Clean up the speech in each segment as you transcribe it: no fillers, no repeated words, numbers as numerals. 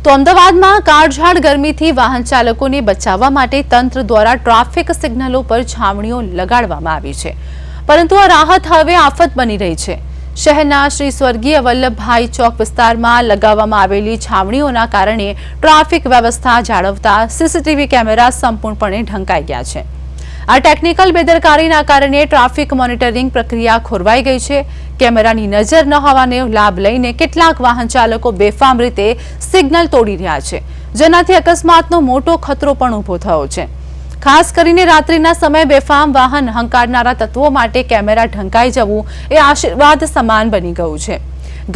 તો અમદાવાદમાં કાળઝાળ ગરમીથી વાહન ચાલકોને બચાવવા માટે તંત્ર દ્વારા ટ્રાફિક સિગ્નલો પર છાવણીઓ લગાડવામાં આવી છે, પરંતુ આ રાહત હવે આફત બની રહી છે। શહેરના શ્રી સ્વર્ગીય વલ્લભભાઈ ચોક વિસ્તારમાં લગાવવામાં આવેલી છાવણીઓના કારણે ટ્રાફિક વ્યવસ્થા જાળવતા સીસીટીવી કેમેરા સંપૂર્ણપણે ઢંકાઈ ગયા છે। આ ટેકનિકલ બેદરકારીના કારણે ટ્રાફિક મોનિટરિંગ પ્રક્રિયા ખોરવાઈ ગઈ છે। કેમેરાની નજર ન હોવાને લાભ લઈને કેટલાક વાહન ચાલકો બેફામ રીતે સિગ્નલ તોડી રહ્યા છે, જેનાથી અકસ્માતનો મોટો ખતરો પણ ઊભો થયો છે। ખાસ કરીને રાત્રિના સમયે બેફામ વાહન હંકારનારા તત્વો માટે કેમેરા ઢંકાઈ જવું એ આશીર્વાદ સમાન બની ગયું છે।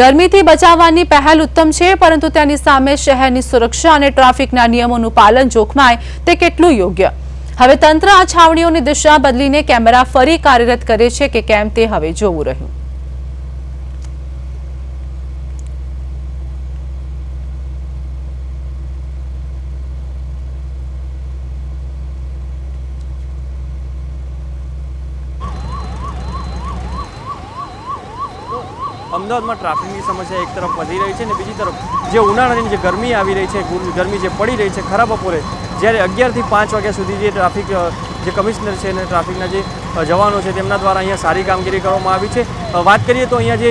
ગરમીથી બચાવવાની પહેલ ઉત્તમ છે, પરંતુ તેની સામે શહેરની સુરક્ષા અને ટ્રાફિકના નિયમોનું પાલન જોખમાય તે કેટલું યોગ્ય? હવે તંત્ર આ છાવણીઓની દિશા બદલીને કેમેરા ફરી કાર્યરત કરે છે કે કેમ તે હવે જોવું રહ્યું। અમદાવાદમાં ટ્રાફિકની સમસ્યા એક તરફ વધી રહી છે અને બીજી તરફ જે ઉનાળાની જે ગરમી આવી રહી છે, ગરમી જે પડી રહી છે ખરા બપોરે, જ્યારે 11 થી 5 વાગ્યા સુધી જે ટ્રાફિક જે કમિશનર છે અને ટ્રાફિકના જે જવાનો છે તેમના દ્વારા અહીંયા સારી કામગીરી કરવામાં આવી છે। વાત કરીએ તો અહીંયા જે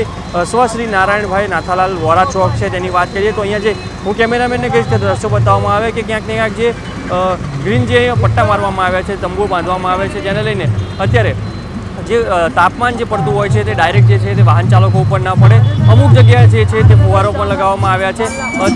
શ્રી નારાયણભાઈ નાથાલાલ વોરા ચોક છે તેની વાત કરીએ તો અહીંયા જે હું કેમેરામેનને કહીશ કે દ્રશ્યો બતાવવામાં આવે કે ક્યાંક ને ક્યાંક જે ગ્રીન જે પટ્ટા મારવામાં આવ્યા છે, તંબુ બાંધવામાં આવે છે, જેને લઈને અત્યારે જે તાપમાન જે પડતું હોય છે તે ડાયરેક્ટ જે છે તે વાહન ચાલકો ઉપર ના પડે, અમુક જગ્યાએ જે છે તે ફુવારો પણ લગાવવામાં આવ્યા છે।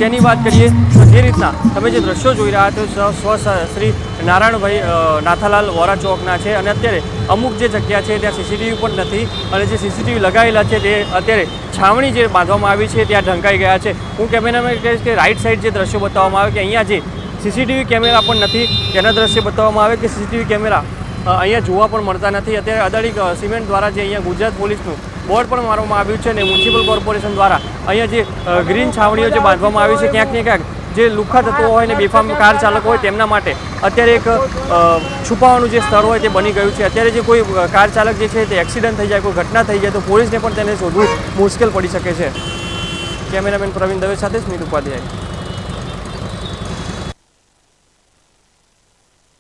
તેની વાત કરીએ તો જે રીતના તમે જે દ્રશ્યો જોઈ રહ્યા છો શ્રી નારાયણભાઈ નાથાલાલ વોરા ચોકના છે, અને અત્યારે અમુક જે જગ્યા છે ત્યાં સીસીટીવી પણ નથી, અને જે સીસીટીવી લગાવેલા છે તે અત્યારે છાવણી જે બાંધવામાં આવી છે ત્યાં ઢંકાઈ ગયા છે। હું કેમેરામેન કહીશ કે રાઈટ સાઈડ જે દ્રશ્યો બતાવવામાં આવે કે અહીંયા જે સીસીટીવી કેમેરા પણ નથી તેના દ્રશ્ય બતાવવામાં આવે કે સીસીટીવી કેમેરા અહીંયા જોવા પણ મળતા નથી। અત્યારે અદાણી સિમેન્ટ દ્વારા જે અહીંયા ગુજરાત પોલીસનું બોર્ડ પણ મારવામાં આવ્યું છે અને મ્યુનિસિપલ કોર્પોરેશન દ્વારા અહીંયા જે ગ્રીન છાવણીઓ જે બાંધવામાં આવી છે ક્યાંક ને ક્યાંક જે લુખ્ખા તત્વો હોય ને બેફામ કાર ચાલકો હોય તેમના માટે અત્યારે એક છુપાવાનું જે સ્થળ હોય તે બની ગયું છે। અત્યારે જે કોઈ કાર ચાલક જે છે તે એક્સિડન્ટ થઈ જાય, કોઈ ઘટના થઈ જાય તો પોલીસને પણ તેને શોધવું મુશ્કેલ પડી શકે છે। કેમેરામેન પ્રવીણ દવે સાથે સ્મિત ઉપાધ્યાય।